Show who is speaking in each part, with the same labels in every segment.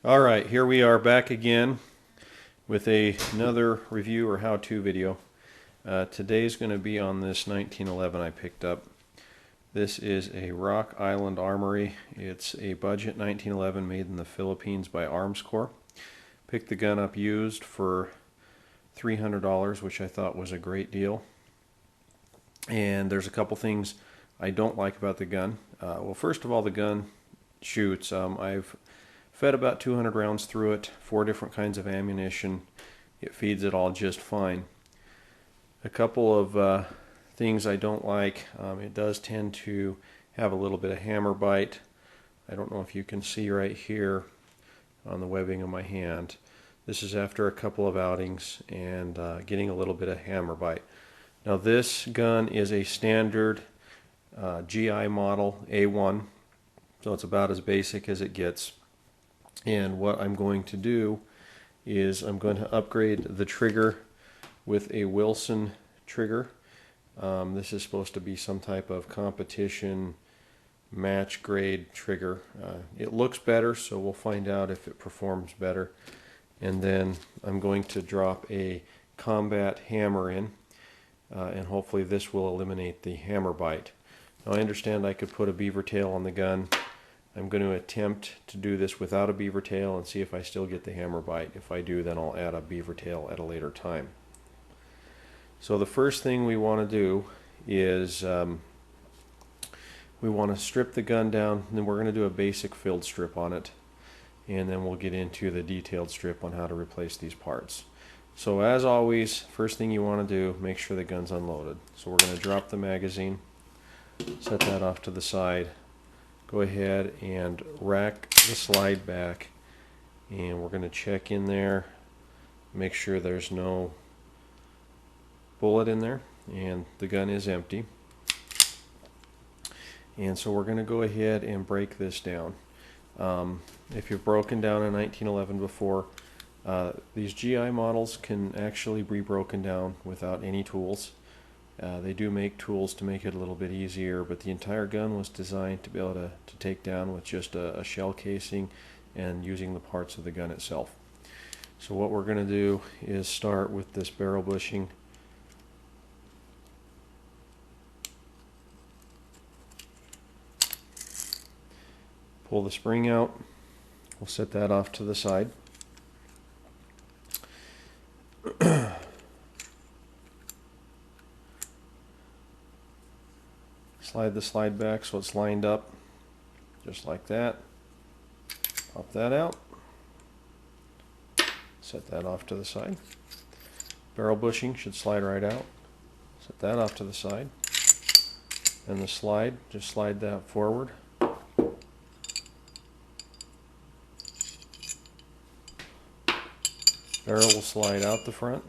Speaker 1: Alright, here we are back again with another review or how-to video. Today's going to be on this 1911 I picked up. This is a Rock Island Armory. It's a budget 1911 made in the Philippines by Armscore. Picked the gun up used for $300, which I thought was a great deal. And there's a couple things I don't like about the gun. Well, first of all, the gun shoots. I've fed about 200 rounds through it, 4 different kinds of ammunition. It feeds it all just fine. A couple of things I don't like. It does tend to have a little bit of hammer bite. I don't know if you can see right here on the webbing of my hand. This is after a couple of outings and getting a little bit of hammer bite. Now this gun is a standard GI model A1, so it's about as basic as it gets. And what I'm going to do is I'm going to upgrade the trigger with a Wilson trigger. This is supposed to be some type of competition match grade trigger. It looks better, so we'll find out if it performs better. And then I'm going to drop a combat hammer in, and hopefully this will eliminate the hammer bite. Now I understand I could put a beaver tail on the gun. I'm going to attempt to do this without a beaver tail and see if I still get the hammer bite. If I do, then I'll add a beaver tail at a later time. So the first thing we want to do is we want to strip the gun down, and then we're going to do a basic filled strip on it, and then we'll get into the detailed strip on how to replace these parts. So as always, first thing you want to do, make sure the gun's unloaded. So we're going to drop the magazine, set that off to the side. Go ahead and rack the slide back, and we're going to check in there, make sure there's no bullet in there, and the gun is empty. And so we're going to go ahead and break this down. If you've broken down a 1911 before, these GI models can actually be broken down without any tools. They do make tools to make it a little bit easier, but the entire gun was designed to be able to take down with just a shell casing and using the parts of the gun itself. So what we're going to do is start with this barrel bushing. Pull the spring out. We'll set that off to the side. Slide the slide back so it's lined up, just like that. Pop that out. Set that off to the side. Barrel bushing should slide right out. Set that off to the side. And the slide, just slide that forward. Barrel will slide out the front.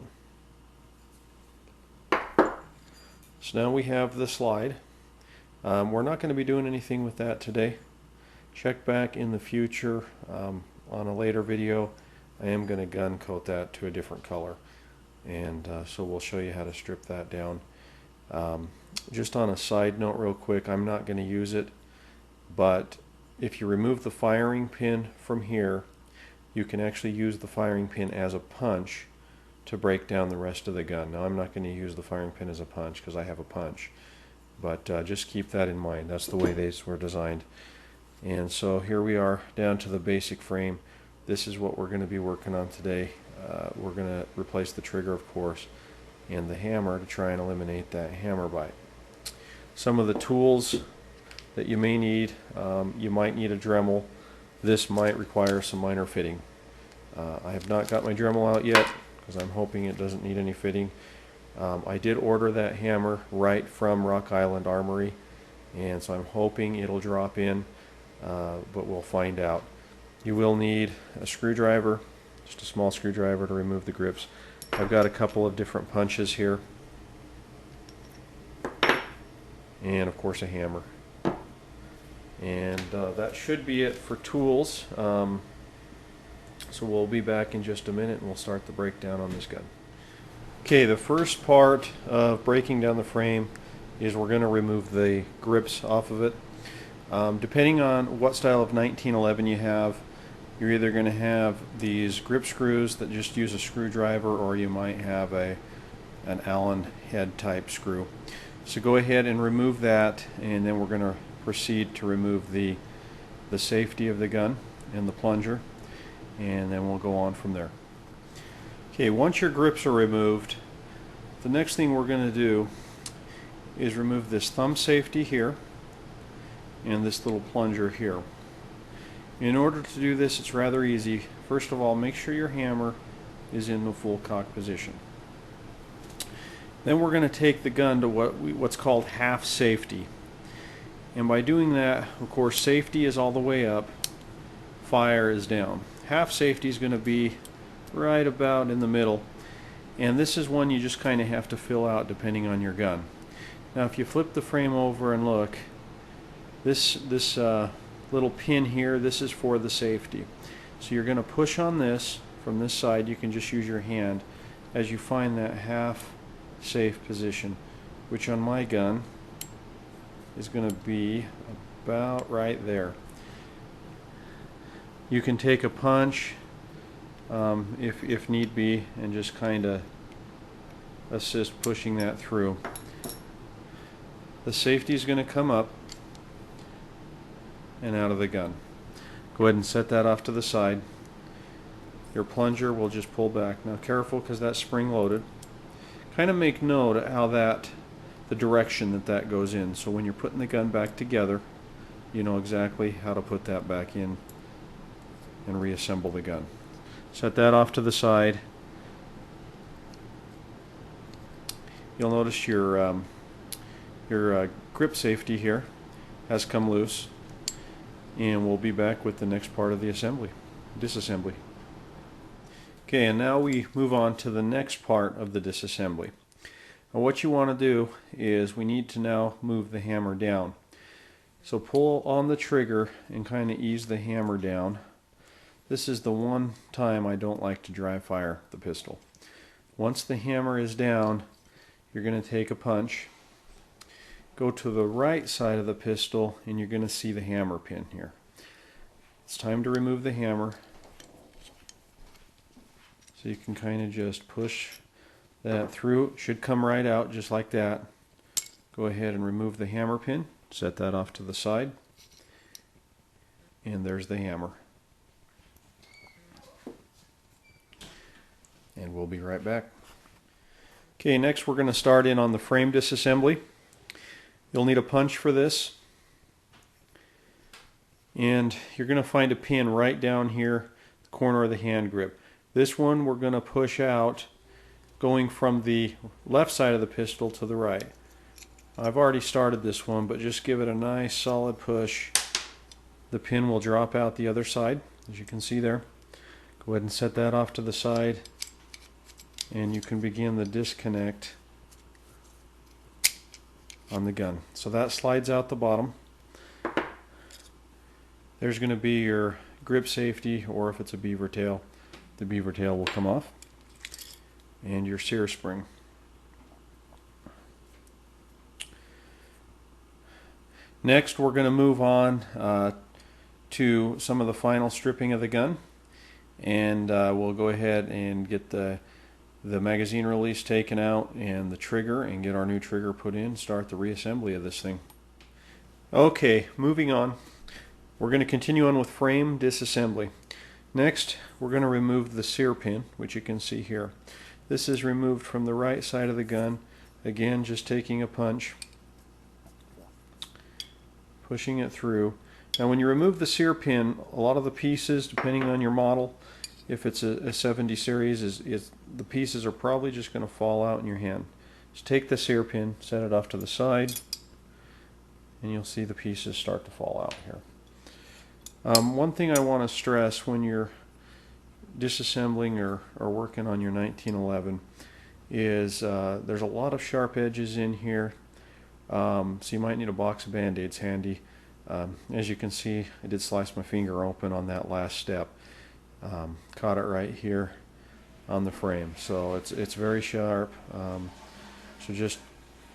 Speaker 1: So now we have the slide. We're not going to be doing anything with that today. Check back in the future on a later video. I am going to gun coat that to a different color, and so we'll show you how to strip that down. Just on a side note real quick, I'm not going to use it, but if you remove the firing pin from here, you can actually use the firing pin as a punch to break down the rest of the gun. Now I'm not going to use the firing pin as a punch because I have a punch. But just keep that in mind. That's the way these were designed. And so here we are down to the basic frame. This is what we're going to be working on today. We're going to replace the trigger, of course, and the hammer to try and eliminate that hammer bite. Some of the tools that you may need, you might need a Dremel. This might require some minor fitting. I have not got my Dremel out yet because I'm hoping it doesn't need any fitting. I did order that hammer right from Rock Island Armory, and so I'm hoping it'll drop in, but we'll find out. You will need a screwdriver, just a small screwdriver to remove the grips. I've got a couple of different punches here, and of course a hammer. And that should be it for tools. So we'll be back in just a minute and we'll start the breakdown on this gun. Okay, the first part of breaking down the frame is we're going to remove the grips off of it. Depending on what style of 1911 you have, you're either going to have these grip screws that just use a screwdriver, or you might have an Allen head type screw. So go ahead and remove that, and then we're going to proceed to remove the safety of the gun and the plunger, and then we'll go on from there. Okay, once your grips are removed, the next thing we're going to do is remove this thumb safety here and this little plunger here. In order to do this, it's rather easy. First of all, make sure your hammer is in the full cock position. Then we're going to take the gun to what's called half safety. And by doing that, of course, safety is all the way up, fire is down. Half safety is going to be right about in the middle. And this is one you just kind of have to fill out depending on your gun. Now if you flip the frame over and look, this little pin here, this is for the safety. So you're going to push on this from this side. You can just use your hand as you find that half safe position, which on my gun is going to be about right there. You can take a punch if need be and just kind of assist pushing that through. The safety is going to come up and out of the gun. Go ahead and set that off to the side. Your plunger will just pull back. Now careful, because that's spring loaded. Kind of make note of how the direction that goes in, so when you're putting the gun back together, you know exactly how to put that back in and reassemble the gun. Set that off to the side. You'll notice your grip safety here has come loose, and we'll be back with the next part of the disassembly. Okay, and now we move on to the next part of the disassembly. Now what you want to do is we need to now move the hammer down. So pull on the trigger and kind of ease the hammer down. This is the one time I don't like to dry fire the pistol. Once the hammer is down, you're going to take a punch, go to the right side of the pistol, and you're going to see the hammer pin here. It's time to remove the hammer. So you can kind of just push that through. It should come right out just like that. Go ahead and remove the hammer pin. Set that off to the side. And there's the hammer. And we'll be right back. Okay, next we're going to start in on the frame disassembly. You'll need a punch for this. And you're going to find a pin right down here, the corner of the hand grip. This one we're going to push out going from the left side of the pistol to the right. I've already started this one, but just give it a nice solid push. The pin will drop out the other side, as you can see there. Go ahead and set that off to the side, and you can begin the disconnect on the gun. So that slides out the bottom. There's going to be your grip safety, or if it's a beaver tail, the beaver tail will come off, and your sear spring. Next we're going to move on to some of the final stripping of the gun, and we'll go ahead and get the magazine release taken out and the trigger, and get our new trigger put in, start the reassembly of this thing. Okay, moving on. We're going to continue on with frame disassembly. Next, we're going to remove the sear pin, which you can see here. This is removed from the right side of the gun. Again, just taking a punch, pushing it through. Now when you remove the sear pin, a lot of the pieces, depending on your model, if it's a 70 series, the pieces are probably just going to fall out in your hand. Just take the sear pin, set it off to the side, and you'll see the pieces start to fall out here. One thing I want to stress when you're disassembling or working on your 1911 is there's a lot of sharp edges in here, so you might need a box of Band-Aids handy. As you can see, I did slice my finger open on that last step. Caught it right here on the frame, so it's very sharp, so just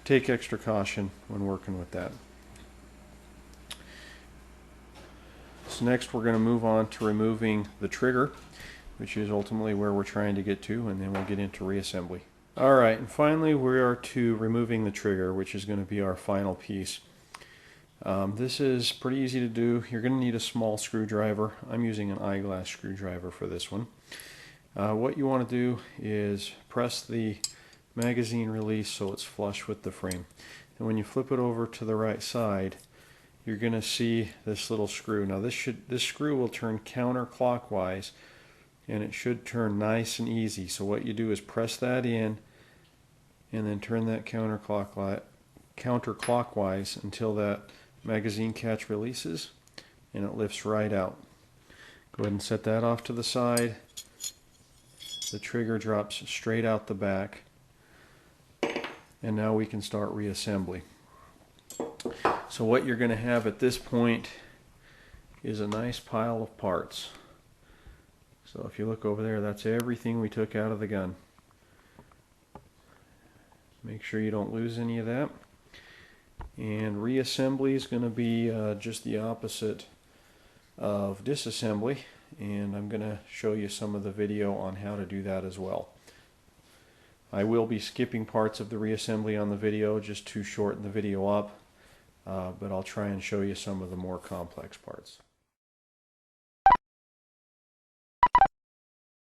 Speaker 1: take extra caution when working with that. So next we're going to move on to removing the trigger, which is ultimately where we're trying to get to, and then we'll get into reassembly. Alright, and finally we are to removing the trigger, which is going to be our final piece. This is pretty easy to do. You're going to need a small screwdriver. I'm using an eyeglass screwdriver for this one. What you want to do is press the magazine release so it's flush with the frame. And when you flip it over to the right side, you're going to see this little screw. Now this screw will turn counterclockwise, and it should turn nice and easy. So what you do is press that in and then turn that counterclockwise until that magazine catch releases and it lifts right out. Go ahead and set that off to the side. The trigger drops straight out the back, and now we can start reassembly. So what you're going to have at this point is a nice pile of parts. So if you look over there, that's everything we took out of the gun. Make sure you don't lose any of that. And reassembly is going to be just the opposite of disassembly, and I'm going to show you some of the video on how to do that as well. I will be skipping parts of the reassembly on the video just to shorten the video up, but I'll try and show you some of the more complex parts.